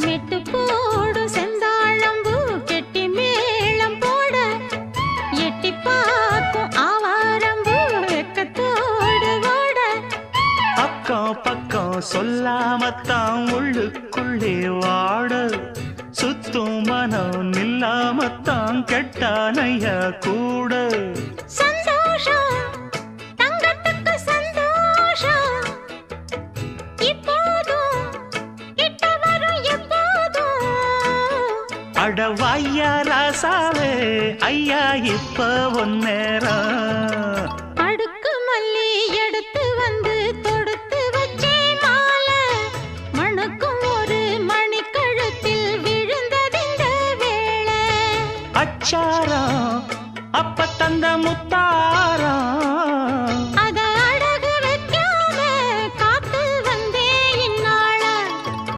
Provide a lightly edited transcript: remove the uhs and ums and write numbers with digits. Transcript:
மெட்டு போடு செந்தாழம்பூ கெட்டி மேளம் போட எட்டி பார்க்கும் ஆவாரம்பூ வெக்கத்தோடு ஓட அக்கம் பக்கம் சொல்லாமத்தான் உள்ளுக்குள்ளே வாட சுத்தும் மனம் நில்லாமத்தான் கெட்டானையா கூட சந்தோஷம் தங்கத்துக்கு சந்தோஷம் இப்போதும் கிட்ட வரும் எப்போதும் அடவாய்யா ராசாவே ஐயா இப்ப ஒன்னேரம் அடுக்கு மல்லி எடுத்து வந்து தொடுத்து வச்சே மாலை மணுக்கும் ஒரு மணிக்கழுத்தில் விழுந்ததிந்த வேளை அச்சாரம் அப்ப தந்த முத்து